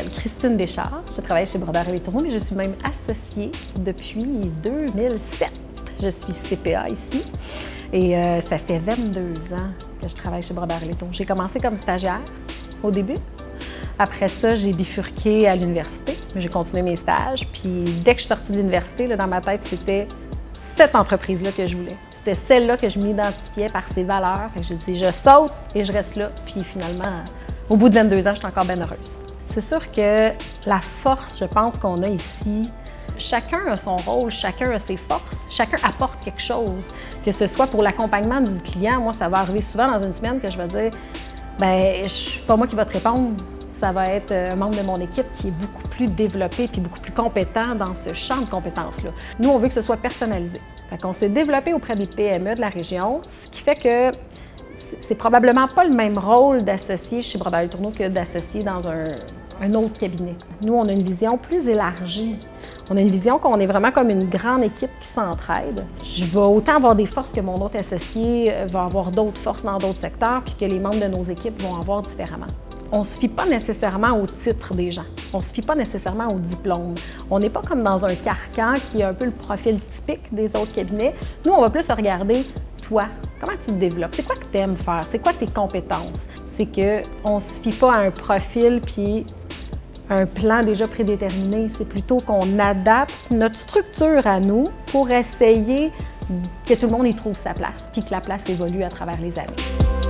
m'appelle Christine Deschards, je travaille chez Brodeur et Letourneau, mais je suis même associée depuis 2007. Je suis CPA ici et ça fait 22 ans que je travaille chez Brodeur et Letourneau. J'ai commencé comme stagiaire au début. Après ça, j'ai bifurqué à l'université, j'ai continué mes stages. Puis dès que je suis sortie de l'université, dans ma tête, c'était cette entreprise-là que je voulais. C'était celle-là que je m'identifiais par ses valeurs. Fait que j'ai dit, je saute et je reste là. Puis finalement, au bout de 22 ans, je suis encore bien heureuse. C'est sûr que la force, je pense, qu'on a ici, chacun a son rôle, chacun a ses forces, chacun apporte quelque chose. Que ce soit pour l'accompagnement du client, moi, ça va arriver souvent dans une semaine que je vais dire, bien, c'est pas moi qui va te répondre. Ça va être un membre de mon équipe qui est beaucoup plus développé et beaucoup plus compétent dans ce champ de compétences-là. Nous, on veut que ce soit personnalisé. On s'est développé auprès des PME de la région, ce qui fait que c'est probablement pas le même rôle d'associé chez Brodeur et Letourneau que d'associé dans un autre cabinet. Nous, on a une vision plus élargie. On a une vision qu'on est vraiment comme une grande équipe qui s'entraide. Je vais autant avoir des forces que mon autre associé va avoir d'autres forces dans d'autres secteurs, puis que les membres de nos équipes vont avoir différemment. On ne se fie pas nécessairement au titre des gens. On ne se fie pas nécessairement au diplôme. On n'est pas comme dans un carcan qui est un peu le profil typique des autres cabinets. Nous, on va plus regarder toi. Comment tu te développes? C'est quoi que tu aimes faire? C'est quoi tes compétences? C'est qu'on ne se fie pas à un profil puis un plan déjà prédéterminé. C'est plutôt qu'on adapte notre structure à nous pour essayer que tout le monde y trouve sa place puis que la place évolue à travers les années.